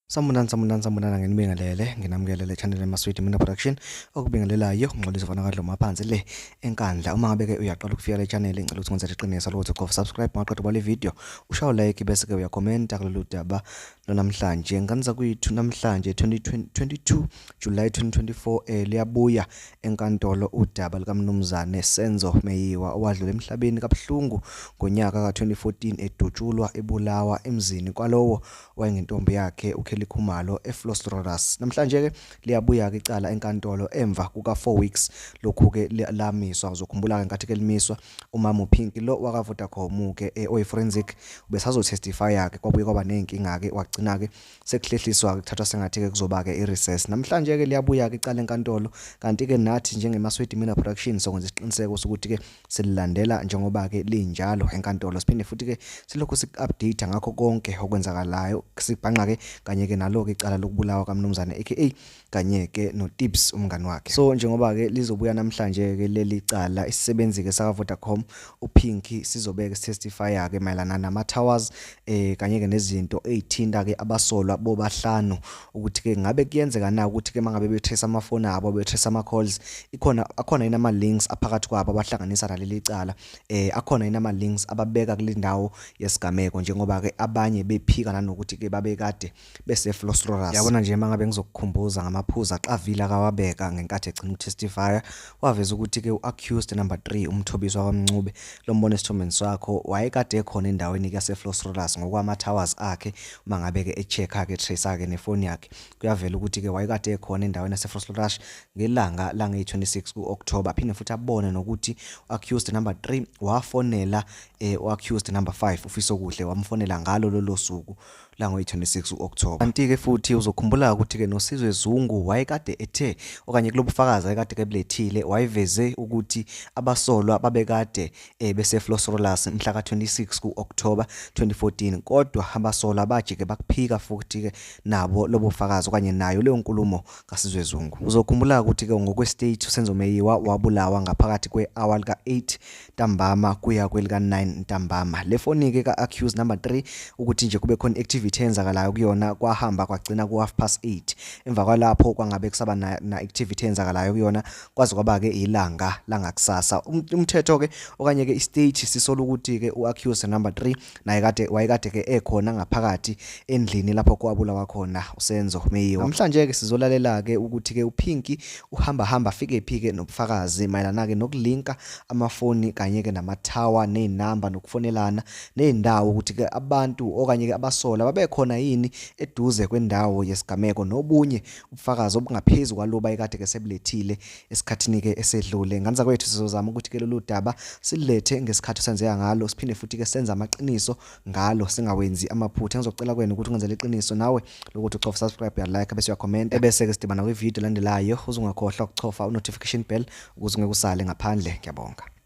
Sambonana ngenibingelele nginamukele channel eMaswidi Mina Production okubingelelayo ngixolisa ufana kadlo maphansi le enkandla uma ngabe ke uyaqala ukufika le channel ngicela ukuthi ngenze iqiniso lokuthi go subscribe maqedwe bale video ushaye like bese ke uyakhomenta kulolu daba namhlanje nganza kuyithu namhlanje 2022 July 2024 liyabuya enkantolo udaba likaMnumzane Senzo Meyiwa owadlula emhlabeni kaBhlungu ngonyaka ka2014 edutshulwa ebulawa emzini kwalowo wayengentombi yakhe Khumalo eFlosroras. Namhlanje ke liyabuya ke icala enkantolo emva kuka 4 weeks lokhu ke lamiswa uzokhumbula ke nkathi ke limiswa umama uPinki lo waka Vodacom ke oyi forensic besazo testify yakhe kwabuye kwaba nenkinga ke wagcina ke sekuhlehliswa ke kuthathwa sengathi ke kuzoba ke irecess. Namhlanje ke liyabuya ke icala enkantolo kanti ke nathi njengeMaswidi Mina Production sokwenza isiqiniseko sokuthi ke sililandela njengoba ke linjalo enkantolo siphinde futhi ke silokhu sik-update ngakho konke okwenzakalayo sibhanqa ke kanye ke nalo ke icala lokubulawa kaMnumzane aka kanye ke no Tips umngani wakhe. So njengoba ke lizobuya namhlanje ke leli cala isisebenzi ke saka Vodacom uPinki sizobeka testify yake mayelana nama towers kanye ke nezinto ezithinta ke abasolwa bobahlanu ukuthi ke ngabe kuyenzeka na ukuthi ke mangabe betrace amafoni abo betrace ama calls akhona inama links aphakathi kwabo abahlanganisa naleli cala akhona inama links ababeka kule ndawo yesigameko njengoba ke abanye bephika nanokuthi ke babekade bese Flosroras. Yabona nje mangabe ngizokukhumbuza ngamaphuzu xavila kawabeka ngenkathi egcina ukutestify waveza ukuthi ke uaccused number 3 umthobiswa kwaMncube lo mbone esithombeni sakho wayekade ekhona endaweni yase Flosroras ngokwama towers akhe mangabe ke echecka ke trace akhe nefoni yakhe kuyavela ukuthi ke wayekade ekhona endaweni yase Flosroras ngelanga lange 26 kuOctober phinde futhi abone nokuthi accused number 3 wafonela uaccused number 5 ufiso kuhle wamfonela ngalo lolo suku lango 26 uOctober. Kanti ke futhi uzokhumbula ukuthi ke noSizwe Zungu wayekade ethe okanye kulobufakazi ayekade kebulethile wayeveze ukuthi abasolwa babekade bese Flosrolas mhla ka26 kuOctober 2014 kodwa abasolwa bajike bakuphika futhi ke nabo lobufakazi okanye nayo leyo nkulumo kaSizwe Zungu. Uzokhumbula ukuthi ke ngokwestate uSenzo Meyiwa wabulawa ngaphakathi kwehour ka8 ntambama kuya kwelika 9 ntambama. Le foni ke ka accused number 3 ukuthi nje kube khona activity enzakalayo kuyona kwahamba kwagcina ku 8:30 emva kwalapho kwangabe kusaba na activity enzakalayo kuyona kwazi kwaba ke ilanga langakusasa. Umthetho ke okanye ke istate sisola ukuthi ke uaccused number 3 naye wayekade ke ekhona ngaphakathi endlini lapho kwabulawa khona uSenzo Meyiwa. Namhlanje ke sizolalela ke ukuthi ke uPinki uhamba afike ephike nobufakazi mayelana ke nokulinka amafoni kanye ke namatower nezinamba nokufonelana nezindawo ukuthi ke abantu okanye ke abasola bekhona yini eduze kwendawo yesigameko nobunye ubufakazi obungaphezulu kwaloba ekade ke sebulethile esikhathini ke esedlule. Nganza kwethu sizozama ukuthi ke lolu daba silethe ngesikhathi senzeka ngalo siphinde futhi ke senza amaqiniso ngalo singawenzi amaphutha. Ngizocela kwena ukuthi ungenze leqiniso nawe lokuthi ucofa subscribe ya like bese uya comment ebese ke sidibana kwi video landelayo uzungakhohlwa ukucofa notification bell ukuze ungeke usale ngaphandle. Ngiyabonga.